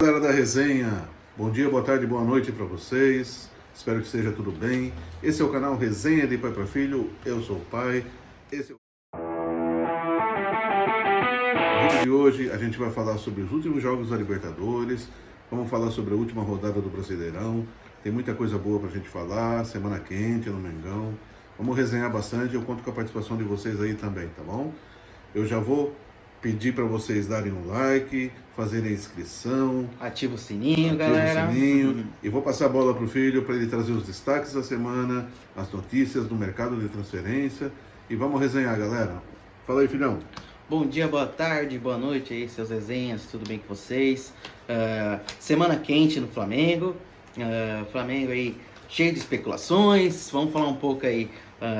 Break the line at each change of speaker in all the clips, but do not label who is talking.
Galera da resenha, bom dia, boa tarde, boa noite para vocês. Espero que esteja tudo bem. Esse é o canal Resenha de Pai para Filho. Eu sou o pai. Esse é o vídeo de hoje. A gente vai falar sobre os últimos jogos da Libertadores. Vamos falar sobre a última rodada do Brasileirão. Tem muita coisa boa para a gente falar. Semana quente no Mengão. Vamos resenhar bastante. Eu conto com a participação de vocês aí também, tá bom? Eu já vou pedir para vocês darem um like, fazerem a inscrição.
Ativa o sininho, galera.
O sininho. E vou passar a bola para o filho para ele trazer os destaques da semana, as notícias do mercado de transferência. E vamos resenhar, galera. Fala aí, filhão.
Bom dia, boa tarde, boa noite aí, seus resenhas, tudo bem com vocês? Semana quente no Flamengo. Flamengo aí cheio de especulações. Vamos falar um pouco aí,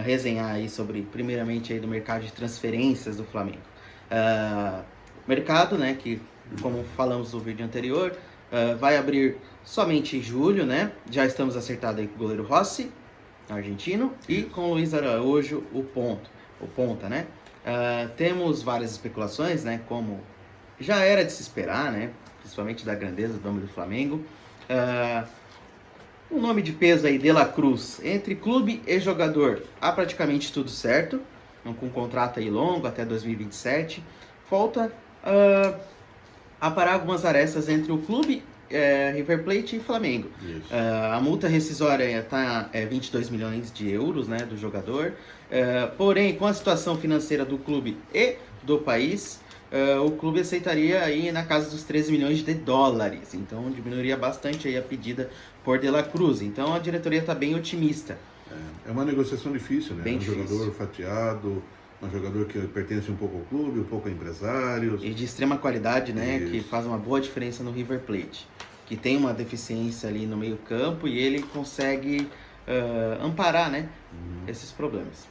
resenhar aí sobre, primeiramente aí do mercado de transferências do Flamengo. Mercado, né, que como falamos no vídeo anterior, vai abrir somente em julho, né? Já estamos acertados aí com o goleiro Rossi, argentino, e com o Luiz Araújo, o ponta, né? Temos várias especulações, né? Como já era de se esperar, né? Principalmente da grandeza do nome do Flamengo. O nome de peso aí, De La Cruz, entre clube e jogador, há praticamente tudo certo, com um contrato aí longo até 2027. Falta aparar algumas arestas entre o clube, River Plate e Flamengo. A multa rescisória está 22 milhões de euros, né, do jogador. Porém, com a situação financeira do clube e do país, o clube aceitaria aí na casa dos 13 milhões de dólares. Então diminuiria bastante aí a pedida por De La Cruz. Então a diretoria está bem otimista.
É uma negociação difícil, né?
Bem difícil.
Jogador fatiado, um jogador que pertence um pouco ao clube, um pouco a empresários.
E de extrema qualidade, né?
Isso.
Que faz uma boa diferença no River Plate. Que tem uma deficiência ali no meio campo e ele consegue amparar, né? Esses problemas.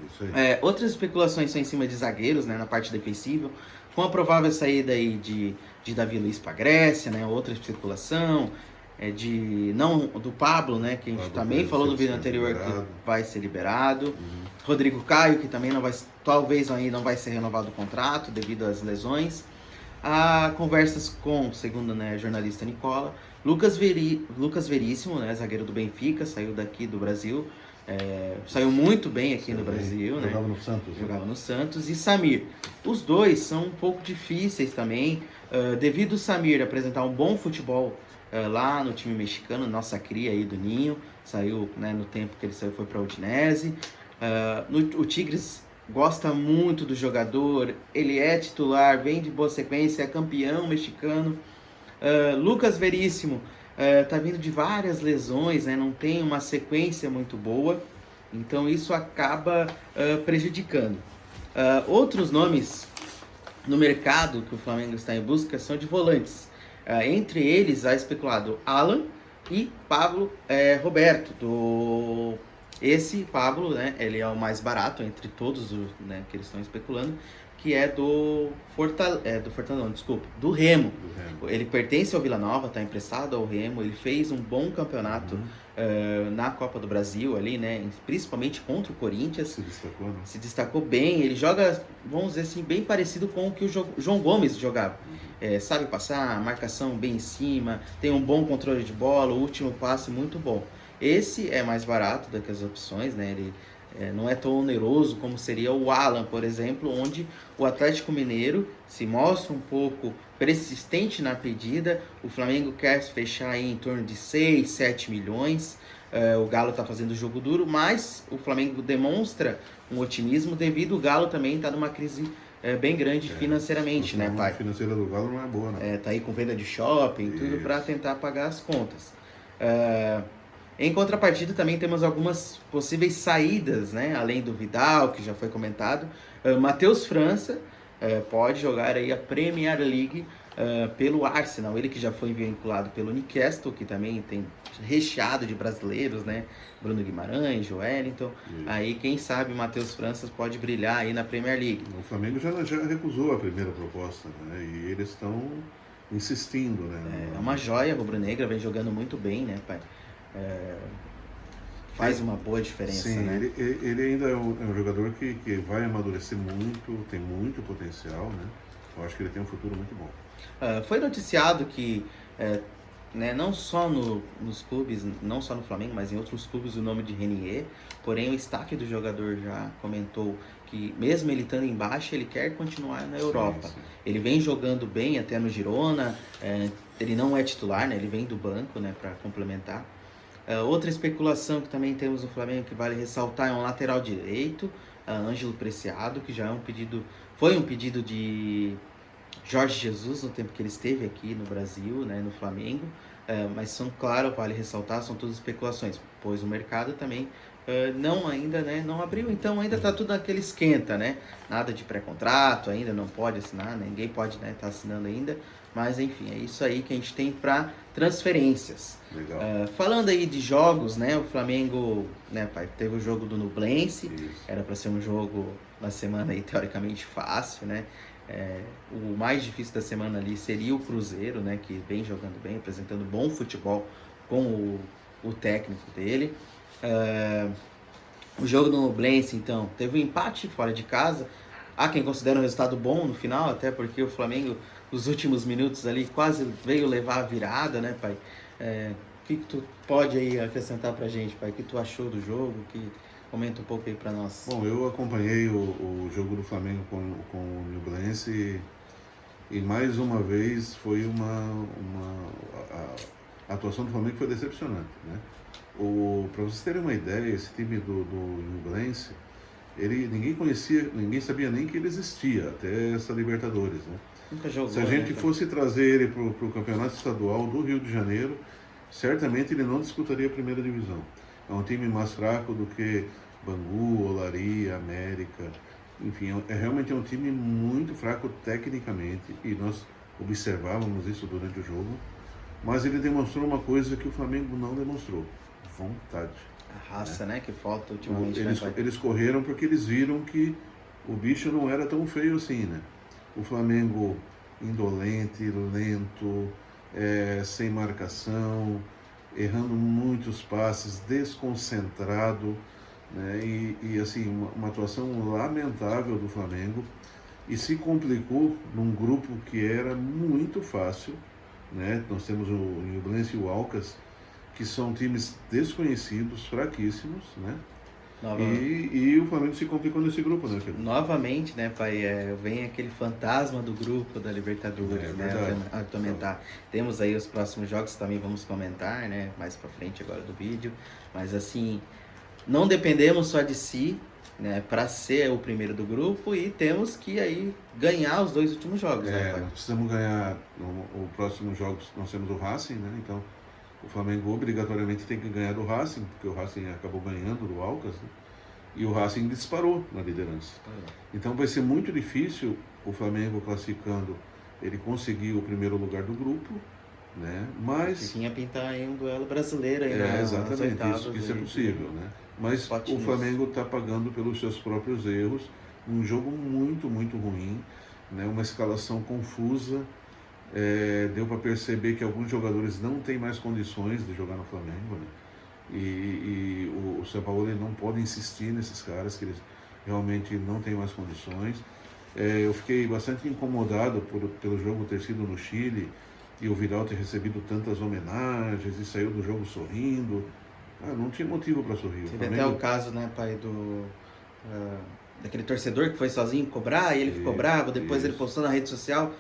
Isso aí.
Outras especulações são em cima de zagueiros, né? Na parte defensiva. Com a provável saída aí de Davi Luiz para a Grécia, né? Outra especulação. Do Pablo, né? Que a gente também falou no vídeo anterior que vai ser liberado. Rodrigo Caio, que também talvez aí não vai ser renovado o contrato devido às lesões. Há conversas com, segundo, né, a jornalista Nicola, Lucas Veríssimo, né, zagueiro do Benfica, saiu daqui do Brasil, saiu muito bem aqui no Brasil,
jogava,
né?
no Santos.
Jogava no Santos. E Samir. Os dois são um pouco difíceis também, devido o Samir apresentar um bom futebol lá no time mexicano, nossa cria aí do Ninho, saiu, né, no tempo que ele saiu, foi para a Udinese. O Tigres gosta muito do jogador, ele é titular, vem de boa sequência, é campeão mexicano. Lucas Veríssimo tá vindo de várias lesões, né, não tem uma sequência muito boa, então isso acaba prejudicando. Outros nomes no mercado que o Flamengo está em busca são de volantes. Entre eles, há especulado Alan e Pablo Roberto. Esse Pablo, né, ele é o mais barato entre todos os, né, que eles estão especulando, que é do Remo. Ele pertence ao Vila Nova, está emprestado ao Remo, ele fez um bom campeonato na Copa do Brasil ali, né, principalmente contra o Corinthians.
Se destacou, né?
Se destacou bem, ele joga, vamos dizer assim, bem parecido com o que o João Gomes jogava. Sabe passar, marcação bem em cima, tem um bom controle de bola, o último passe muito bom. Esse é mais barato do que as opções, né? Ele não é tão oneroso como seria o Alan, por exemplo, onde o Atlético Mineiro se mostra um pouco persistente na pedida. O Flamengo quer fechar aí em torno de 6, 7 milhões. O Galo está fazendo jogo duro, mas o Flamengo demonstra um otimismo devido ao Galo também estar numa crise bem grande financeiramente, né, pai?
A financeira do Galo não é boa, né?
Tá aí com venda de shopping, tudo para tentar pagar as contas. Em contrapartida, também temos algumas possíveis saídas, né? Além do Vidal, que já foi comentado. Matheus França pode jogar aí a Premier League pelo Arsenal. Ele que já foi vinculado pelo Newcastle, que também tem recheado de brasileiros, né? Bruno Guimarães, Joelinton. Aí, quem sabe, Matheus França pode brilhar aí na Premier League.
O Flamengo já recusou a primeira proposta, né? E eles estão insistindo, né?
É uma joia rubro-negra, vem jogando muito bem, né, pai? Faz uma boa diferença,
sim,
né?
Ele ainda é um jogador que vai amadurecer muito, tem muito potencial, né? Eu acho que ele tem um futuro muito bom.
Foi noticiado que né, não só nos clubes, não só no Flamengo, mas em outros clubes o nome de Renier. Porém, o staff do jogador já comentou que mesmo ele estando embaixo, ele quer continuar na Europa.
Sim.
Ele vem jogando bem até no Girona, ele não é titular, né, ele vem do banco, né, para complementar. Outra especulação que também temos no Flamengo que vale ressaltar é um lateral direito, Ângelo Preciado, que já é foi um pedido de Jorge Jesus no tempo que ele esteve aqui no Brasil, né, no Flamengo, mas claro, vale ressaltar, são todas especulações, pois o mercado também ainda, né, não abriu, então ainda está tudo naquele esquenta, né, nada de pré-contrato, ainda não pode assinar, ninguém pode, né, tá assinando ainda, mas enfim, é isso aí que a gente tem para transferências.
Legal.
Falando aí de jogos, né, o Flamengo, né, pai, teve o jogo do Nublense,
Isso.
era para ser um jogo na semana aí teoricamente fácil, né, o mais difícil da semana ali seria o Cruzeiro, né, que vem jogando bem, apresentando bom futebol com o técnico dele. O jogo do Nublense, então, teve um empate fora de casa. Há quem considera um resultado bom no final, até porque o Flamengo, nos últimos minutos ali, quase veio levar a virada, né, pai? O que tu pode aí acrescentar pra gente, pai? O que tu achou do jogo? Comenta um pouco aí pra nós.
Bom, eu acompanhei o jogo do Flamengo com o Nublense e mais uma vez foi a atuação do Flamengo foi decepcionante, né? Para vocês terem uma ideia, esse time do Nublense, ninguém conhecia, ninguém sabia nem que ele existia até essa Libertadores, né?
Nunca jogou,
se a gente
né,
fosse trazer ele para o Campeonato Estadual do Rio de Janeiro, certamente ele não disputaria a primeira divisão. É um time mais fraco do que Bangu, Olaria, América, enfim, realmente um time muito fraco tecnicamente e nós observávamos isso durante o jogo, mas ele demonstrou uma coisa que o Flamengo não demonstrou: vontade.
A raça, né, que falta ultimamente.
Eles correram porque eles viram que o bicho não era tão feio assim, né? O Flamengo indolente, lento, sem marcação, errando muitos passes, desconcentrado, né? E assim, uma atuação lamentável do Flamengo, e se complicou num grupo que era muito fácil, né? Nós temos o Nublense e o Alcas, que são times desconhecidos, fraquíssimos, né? E o Flamengo se complicou nesse grupo, né, Felipe?
Novamente, né, pai, vem aquele fantasma do grupo da Libertadores, né, a atormentar. Temos aí os próximos jogos, também vamos comentar, né, mais pra frente agora do vídeo, mas assim, não dependemos só de si, né, para ser o primeiro do grupo, e temos que aí ganhar os 2 últimos jogos, né, pai?
Nós precisamos ganhar o próximo jogo, nós temos o Racing, né, então o Flamengo obrigatoriamente tem que ganhar do Racing, porque o Racing acabou ganhando do Alcas, né? E o Racing disparou na liderança. Então vai ser muito difícil o Flamengo classificando, ele conseguir o primeiro lugar do grupo, né? Mas
tinha pintar aí um duelo brasileiro aí,
exatamente, isso é possível, né? Mas o Flamengo está pagando pelos seus próprios erros, um jogo muito, muito ruim, né? Uma escalação confusa. Deu para perceber que alguns jogadores não têm mais condições de jogar no Flamengo, né? E o São Paulo não pode insistir nesses caras, que eles realmente não têm mais condições. Eu fiquei bastante incomodado pelo jogo ter sido no Chile e o Vidal ter recebido tantas homenagens e saiu do jogo sorrindo. Não tinha motivo para sorrir.
Teve até o caso, né, pai, daquele torcedor que foi sozinho cobrar e ele ficou bravo, depois ele postou na rede social.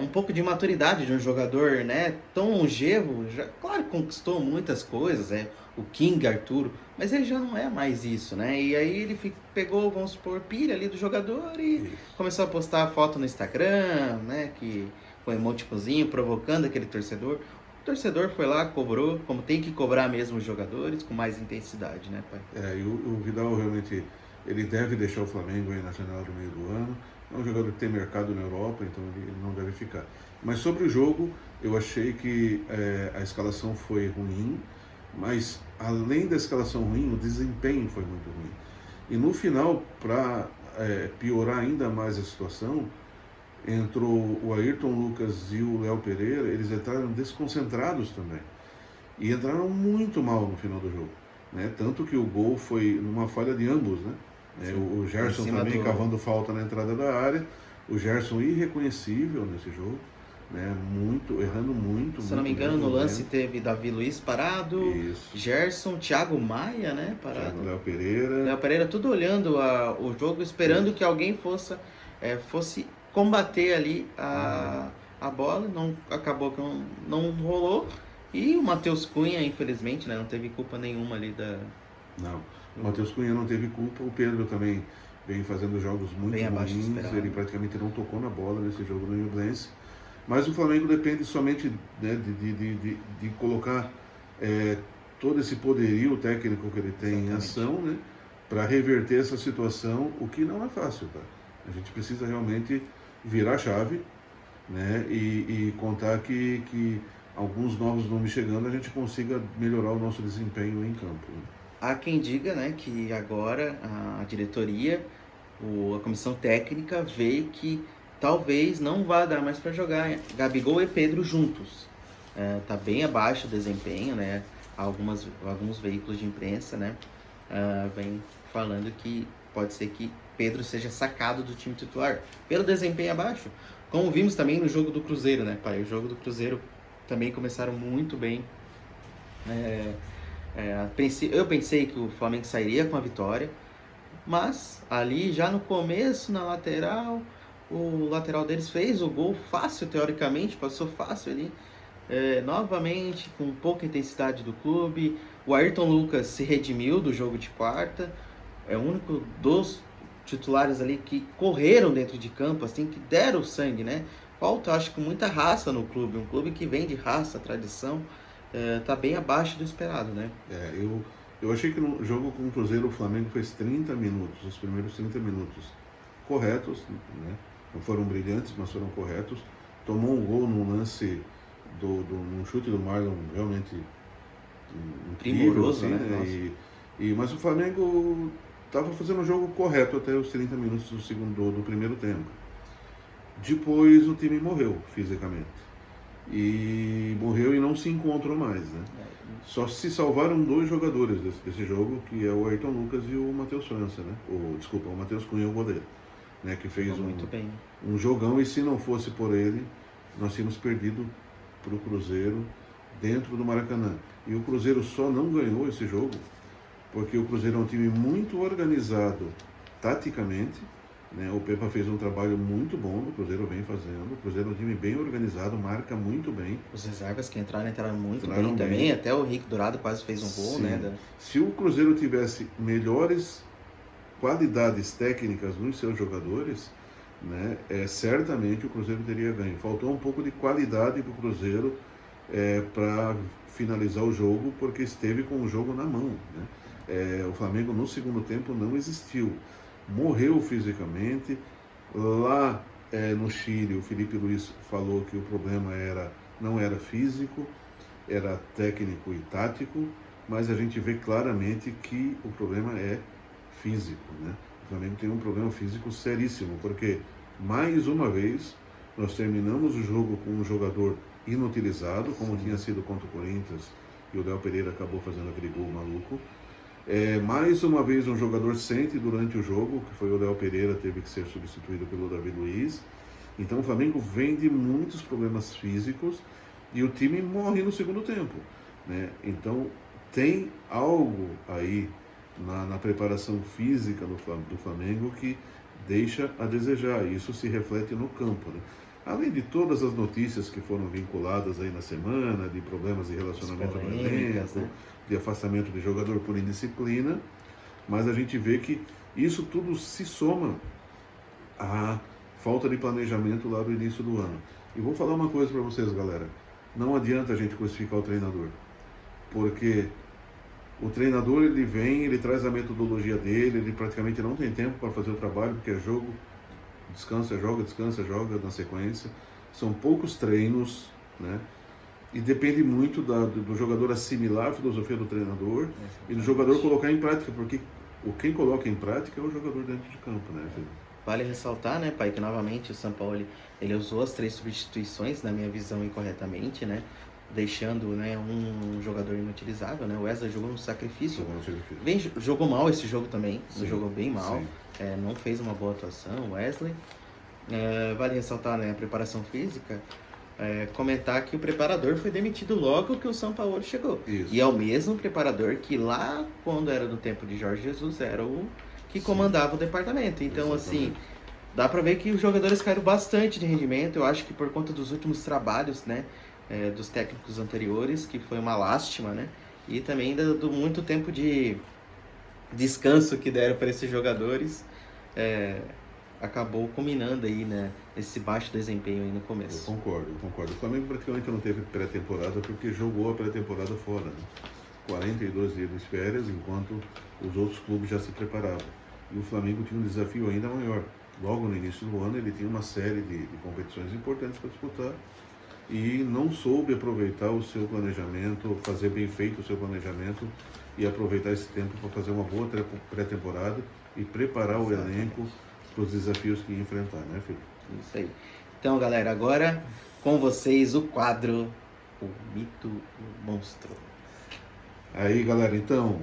Um pouco de maturidade de um jogador, né, tão longevo, claro que conquistou muitas coisas, o King Arturo, mas ele já não é mais isso, né, e aí ele pegou, vamos supor, pilha ali do jogador e começou a postar foto no Instagram, né, com emoticozinho, provocando aquele torcedor. O torcedor foi lá, cobrou, como tem que cobrar mesmo os jogadores, com mais intensidade, né, pai?
E o Vidal realmente, ele deve deixar o Flamengo aí na janela do meio do ano. É um jogador que tem mercado na Europa, então ele não deve ficar. Mas sobre o jogo, eu achei que a escalação foi ruim, mas além da escalação ruim, o desempenho foi muito ruim. E no final, para piorar ainda mais a situação, entrou o Ayrton Lucas e o Léo Pereira, eles entraram desconcentrados também. E entraram muito mal no final do jogo, né? Tanto que o gol foi numa falha de ambos, né? O Gerson também cavando falta na entrada da área. O Gerson irreconhecível nesse jogo, né? Errando muito.
Se eu não me engano, no lance teve Davi Luiz parado,
Isso.
Gerson, Thiago Maia, né, parado.
Léo Pereira.
Léo Pereira, tudo olhando o jogo, esperando que alguém fosse combater ali a bola. Não, acabou que não rolou. E o Matheus Cunha, infelizmente, né, não teve culpa nenhuma ali
Não, o Matheus Cunha não teve culpa. O Pedro também vem fazendo jogos muito ruins. Ele praticamente não tocou na bola nesse jogo no Nublense. Mas o Flamengo depende somente, né, de colocar todo esse poderio técnico que ele tem em ação, né, para reverter essa situação, o que não é fácil, tá? A gente precisa realmente virar a chave, né, e contar que alguns novos nomes chegando, a gente consiga melhorar o nosso desempenho em campo, né?
Há quem diga, né, que agora a diretoria, a comissão técnica vê que talvez não vá dar mais para jogar Gabigol e Pedro juntos. Tá bem abaixo o desempenho, né? Alguns veículos de imprensa, né, vem falando que pode ser que Pedro seja sacado do time titular pelo desempenho abaixo. Como vimos também no jogo do Cruzeiro, né, pai? O jogo do Cruzeiro também começaram muito bem. Eu pensei que o Flamengo sairia com a vitória, mas ali já no começo, na lateral, o lateral deles fez o gol fácil, teoricamente, passou fácil ali. Novamente, com pouca intensidade do clube. O Ayrton Lucas se redimiu do jogo de quarta. É o único dos titulares ali que correram dentro de campo, assim, que deram sangue, né? Falta, acho que, muita raça no clube. Um clube que vem de raça, tradição, tá bem abaixo do esperado, né?
Eu achei que no jogo com o Cruzeiro, o Flamengo fez 30 minutos, os primeiros 30 minutos corretos, né? Não foram brilhantes, mas foram corretos. Tomou um gol num lance, num chute do Marlon realmente incrível, assim, né? Mas o Flamengo estava fazendo o jogo correto até os 30 minutos do primeiro tempo. Depois o time morreu fisicamente. E morreu e não se encontrou mais, né? Só se salvaram 2 jogadores desse jogo, que é o Ayrton Lucas e o Matheus França, né? O Matheus Cunha, o goleiro, né? Que fez um jogão, e se não fosse por ele, nós tínhamos perdido para o Cruzeiro dentro do Maracanã. E o Cruzeiro só não ganhou esse jogo porque o Cruzeiro é um time muito organizado taticamente, né? O Pepa fez um trabalho muito bom, o Cruzeiro vem fazendo. O Cruzeiro é um time bem organizado, marca muito bem.
Os reservas que entraram muito bem também. Até o Rick Dourado quase fez um gol, né?
Se o Cruzeiro tivesse melhores qualidades técnicas nos seus jogadores, né, certamente o Cruzeiro teria ganho. Faltou um pouco de qualidade para o Cruzeiro para finalizar o jogo, porque esteve com o jogo na mão, né? O Flamengo no segundo tempo não existiu, morreu fisicamente. Lá no Chile, o Felipe Luiz falou que o problema não era físico, era técnico e tático, mas a gente vê claramente que o problema é físico, né? O Flamengo tem um problema físico seríssimo, porque mais uma vez nós terminamos o jogo com um jogador inutilizado, como tinha sido contra o Corinthians, e o Léo Pereira acabou fazendo aquele gol maluco. Mais uma vez um jogador sente durante o jogo, que foi o Léo Pereira, teve que ser substituído pelo Davi Luiz. Então o Flamengo vem de muitos problemas físicos e o time morre no segundo tempo, né? Então tem algo aí na preparação física do Flamengo que deixa a desejar. Isso se reflete no campo, né? Além de todas as notícias que foram vinculadas aí na semana, de problemas de relacionamento no elenco, né? De afastamento de jogador por indisciplina, mas a gente vê que isso tudo se soma à falta de planejamento lá do início do ano. E vou falar uma coisa para vocês, galera. Não adianta a gente crucificar o treinador, porque o treinador, ele vem, ele traz a metodologia dele, ele praticamente não tem tempo para fazer o trabalho, porque é jogo, descansa, joga na sequência. São poucos treinos, né? E depende muito do jogador assimilar a filosofia do treinador e do jogador colocar em prática, porque quem coloca em prática é o jogador dentro de campo, né, filho?
Vale ressaltar, né, pai, que novamente o São Paulo ele usou as 3 substituições, na minha visão, incorretamente, né? Deixando, né, um jogador inutilizável, né? O Wesley jogou no sacrifício. Jogou mal esse jogo também, jogou bem mal. Não fez uma boa atuação, o Wesley. Vale ressaltar, né, a preparação física. comentar que o preparador foi demitido logo que o Sampaoli chegou.
Isso.
E é o mesmo preparador que lá, quando era do tempo de Jorge Jesus, era o que comandava o departamento. Então,
Exatamente.
assim, dá pra ver que os jogadores caíram bastante de rendimento. Eu acho que por conta dos últimos trabalhos, né, dos técnicos anteriores, que foi uma lástima, né? E também do muito tempo de descanso que deram para esses jogadores, acabou culminando aí, né, esse baixo desempenho aí no
Eu
começo.
concordo. O Flamengo praticamente não teve pré-temporada porque jogou a pré-temporada fora, né? 42 dias de férias, enquanto os outros clubes já se preparavam. E o Flamengo tinha um desafio ainda maior. Logo no início do ano, ele tinha uma série de competições importantes para disputar e não soube aproveitar o seu planejamento, fazer bem feito o seu planejamento e aproveitar esse tempo para fazer uma boa pré-temporada e preparar o elenco para os desafios que ia enfrentar, né, filho?
Isso aí. Então, galera, agora com vocês o quadro O Mito do Monstro.
Aí, galera, então,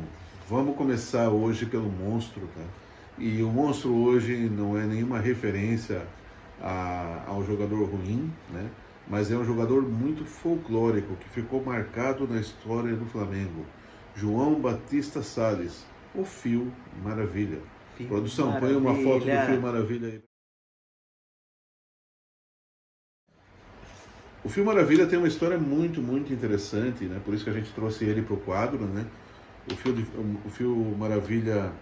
vamos começar hoje pelo monstro, tá? E o monstro hoje não é nenhuma referência ao jogador ruim, né? Mas é um jogador muito folclórico, que ficou marcado na história do Flamengo. João Batista Salles, o Fio Maravilha.
Fio
Produção,
Maravilha.
põe uma foto do Fio Maravilha aí. O Fio Maravilha tem uma história muito, muito interessante, né? Por isso que a gente trouxe ele para o quadro, né? O Fio Maravilha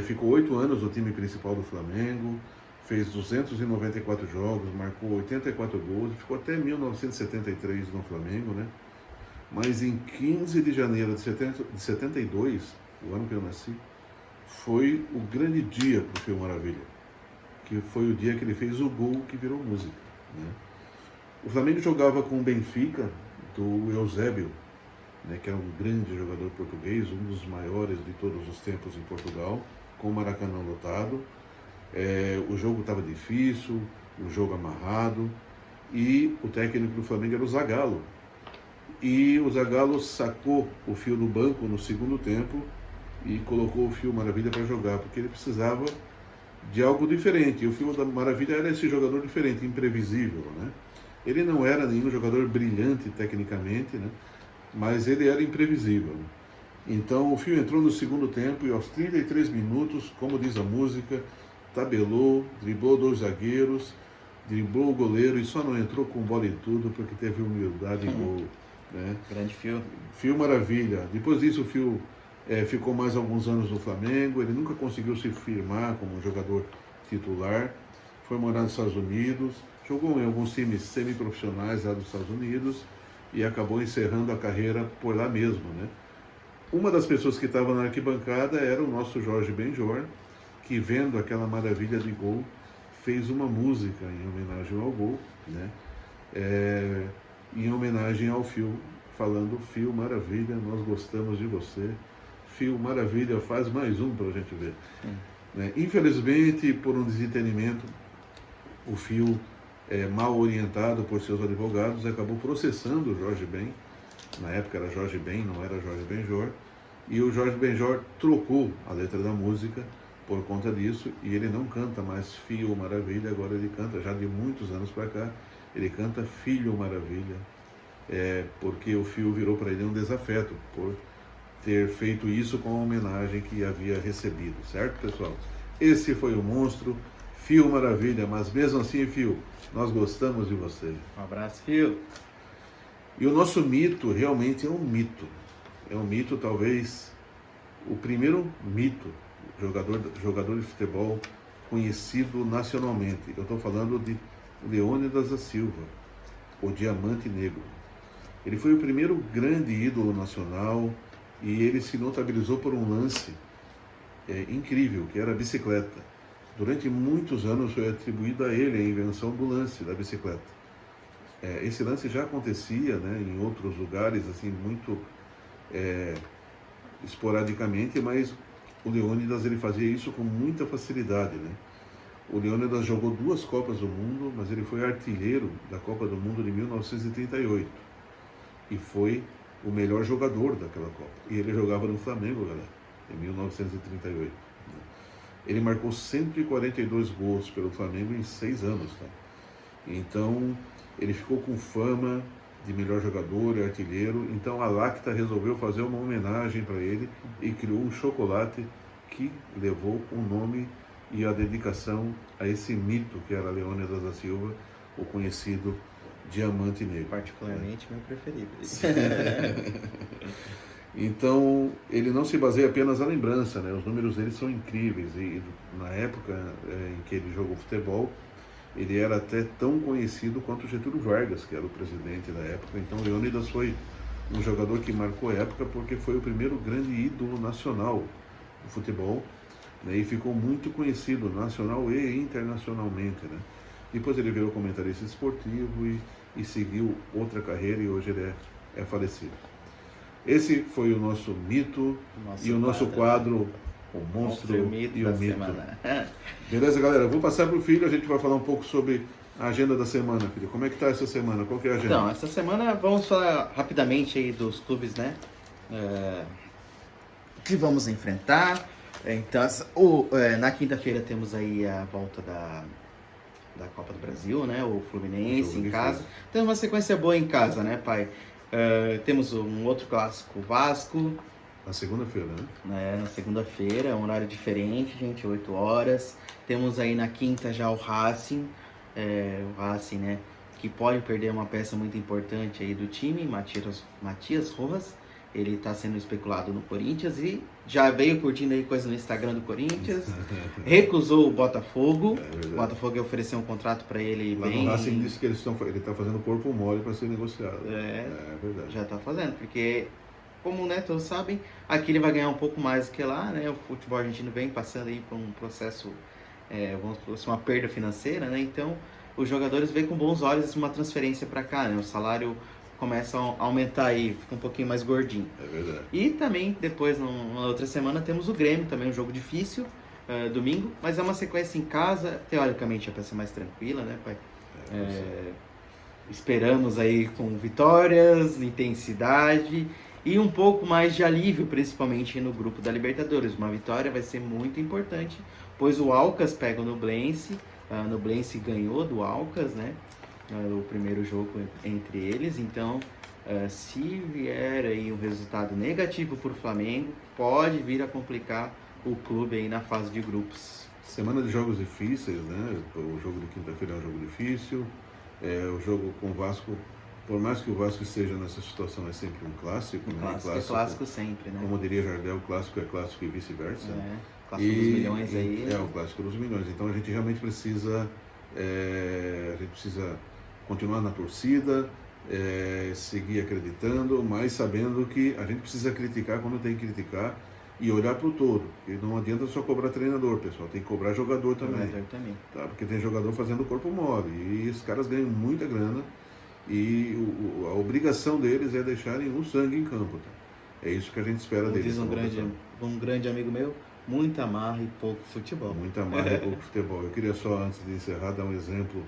ficou 8 anos no time principal do Flamengo, fez 294 jogos, marcou 84 gols, ficou até 1973 no Flamengo, né? Mas em 15 de janeiro de 72, o ano que eu nasci, foi o grande dia para o Fio Maravilha, que foi o dia que ele fez o gol que virou música, né? O Flamengo jogava com o Benfica, do Eusébio, né, que era um grande jogador português, um dos maiores de todos os tempos em Portugal, com o Maracanã lotado. O jogo estava difícil, o jogo amarrado, e o técnico do Flamengo era o Zagallo. E o Zagallo sacou o Fio do banco no segundo tempo e colocou o Fio Maravilha para jogar, porque ele precisava de algo diferente. E o Fio da Maravilha era esse jogador diferente, imprevisível, né? Ele não era nenhum jogador brilhante tecnicamente, né? Mas ele era imprevisível. Então o Fio entrou no segundo tempo e aos 33 minutos, como diz a música, tabelou, driblou 2 zagueiros, driblou o goleiro e só não entrou com bola em tudo porque teve humildade e gol, né?
Grande Fio.
Fio Maravilha. Depois disso o Fio ficou mais alguns anos no Flamengo, ele nunca conseguiu se firmar como um jogador titular, foi morar nos Estados Unidos, jogou em alguns times semiprofissionais lá dos Estados Unidos e acabou encerrando a carreira por lá mesmo, né? Uma das pessoas que estava na arquibancada era o nosso Jorge Benjor, que vendo aquela maravilha de gol, fez uma música em homenagem ao gol, né? Em homenagem ao Fio, falando: Fio Maravilha, nós gostamos de você. Fio Maravilha, faz mais um para a gente ver. Né? Infelizmente, por um desentendimento, o Fio, mal orientado por seus advogados, acabou processando o Jorge Ben. Na época era Jorge Ben, não era Jorge Benjor. E o Jorge Benjor trocou a letra da música por conta disso, e ele não canta mais Fio Maravilha, agora ele canta, já de muitos anos para cá, ele canta Filho Maravilha, porque o Fio virou para ele um desafeto por ter feito isso com a homenagem que havia recebido, certo, pessoal? Esse foi o monstro, Fio Maravilha, mas mesmo assim, Fio, nós gostamos de você.
Um abraço, Fio.
E o nosso mito realmente é um mito. É um mito, talvez, o primeiro mito, jogador de futebol conhecido nacionalmente. Eu estou falando de Leônidas da Silva, o Diamante Negro. Ele foi o primeiro grande ídolo nacional e ele se notabilizou por um lance incrível, que era a bicicleta. Durante muitos anos foi atribuído a ele a invenção do lance da bicicleta. Esse lance já acontecia, né, em outros lugares, assim, muito esporadicamente, mas o Leônidas ele fazia isso com muita facilidade, né? O Leônidas jogou 2 Copas do Mundo, mas ele foi artilheiro da Copa do Mundo de 1938 e foi o melhor jogador daquela Copa. E ele jogava no Flamengo, galera, em 1938. Ele marcou 142 gols pelo Flamengo em 6 anos, tá? Então, Ele ficou com fama de melhor jogador e artilheiro, então a Lacta resolveu fazer uma homenagem para ele e criou um chocolate que levou o nome e a dedicação a esse mito que era Leônidas da Silva, o conhecido Diamante Negro.
Particularmente meu preferido.
Então, ele não se baseia apenas na lembrança, né? Os números dele são incríveis e na época em que ele jogou futebol, ele era até tão conhecido quanto Getúlio Vargas, que era o presidente da época. Então, Leônidas foi um jogador que marcou a época porque foi o primeiro grande ídolo nacional do futebol, né? E ficou muito conhecido nacional e internacionalmente, né? Depois ele virou comentarista esportivo e seguiu outra carreira e hoje ele é falecido. Esse foi o nosso mito e o nosso quadro, o Monstro e o Mito. Beleza, galera? Vou passar para o filho, a gente vai falar um pouco sobre a agenda da semana, filho. Como é que tá essa semana? Qual que é a agenda?
Então, essa semana vamos falar rapidamente aí dos clubes, né? Que vamos enfrentar. Então, na quinta-feira temos aí a volta da Copa do Brasil, né? O Fluminense em casa. Tem uma sequência boa em casa, né, pai? Temos um outro clássico, o Vasco.
Na segunda-feira, né?
Na segunda-feira, um horário diferente, gente, 8 horas. Temos aí na quinta já o Racing, né? Que pode perder uma peça muito importante aí do time, Matias Rojas. Ele está sendo especulado no Corinthians e já veio curtindo aí coisa no Instagram do Corinthians. Recusou o Botafogo. O Botafogo ofereceu um contrato para ele
lá
bem...
no Racing disse que ele está fazendo corpo mole para ser negociado.
É verdade. Já está fazendo, porque, como todos sabem, aqui ele vai ganhar um pouco mais do que lá, né? O futebol argentino vem passando aí por um processo, vamos dizer assim, uma perda financeira, né? Então, os jogadores veem com bons olhos uma transferência para cá, né? O salário começa a aumentar aí, fica um pouquinho mais gordinho.
É verdade.
E também, depois, na outra semana, temos o Grêmio, também um jogo difícil, domingo, mas é uma sequência em casa, teoricamente é para ser mais tranquila, né, pai? Esperamos aí com vitórias, intensidade e um pouco mais de alívio, principalmente no grupo da Libertadores. Uma vitória vai ser muito importante, pois o Alcas pega o Nublense, o Nublense ganhou do Alcas, né? O primeiro jogo entre eles, então se vier aí um resultado negativo para o Flamengo, pode vir a complicar o clube aí na fase de grupos.
Semana de jogos difíceis, né? O jogo de quinta-feira é um jogo difícil, o jogo com o Vasco, por mais que o Vasco esteja nessa situação, é sempre um clássico, né?
Clássico sempre, né?
Como diria Jardel, clássico é clássico e vice-versa.
Clássico dos milhões aí.
É o clássico dos milhões, então a gente realmente precisa continuar na torcida, seguir acreditando, mas sabendo que a gente precisa criticar quando tem que criticar e olhar para o todo. E não adianta só cobrar treinador, pessoal, tem que cobrar jogador também. Tá? Porque tem jogador fazendo corpo mole e os caras ganham muita grana e a obrigação deles é deixarem o sangue em campo. Tá? É isso que a gente espera deles.
Diz um grande amigo meu, muita marra e pouco futebol.
Muita marra e pouco futebol. Eu queria só, antes de encerrar, dar um exemplo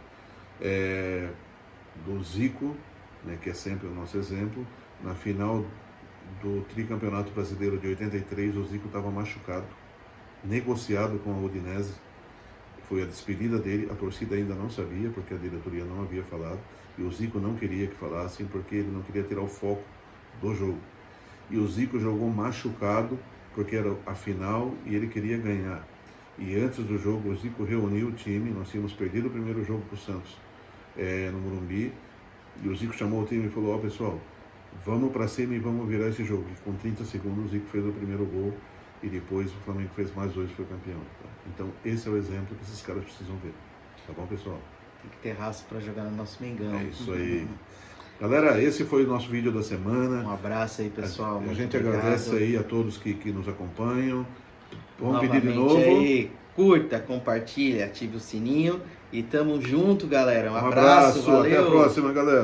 do Zico, né, que é sempre o nosso exemplo. Na final do tricampeonato brasileiro de 83, o Zico estava machucado, negociado com a Udinese, foi a despedida dele, a torcida ainda não sabia, porque a diretoria não havia falado, e o Zico não queria que falassem, porque ele não queria tirar o foco do jogo. E o Zico jogou machucado, porque era a final e ele queria ganhar. E antes do jogo, o Zico reuniu o time, nós tínhamos perdido o primeiro jogo para o Santos, no Morumbi, e o Zico chamou o time e falou: pessoal, vamos para cima e vamos virar esse jogo. E com 30 segundos o Zico fez o primeiro gol e depois o Flamengo fez mais 2 e foi campeão. Tá? Então esse é o exemplo que esses caras precisam ver. Tá bom, pessoal?
Tem que ter raça para jogar no nosso Mengão.
É isso aí. Galera, esse foi o nosso vídeo da semana.
Um abraço aí, pessoal.
A gente agradece aí a todos que nos acompanham. Vamos pedir de novo.
Aí, curta, compartilha, ative o sininho e tamo junto, galera. Um abraço, valeu.
Até a próxima, galera.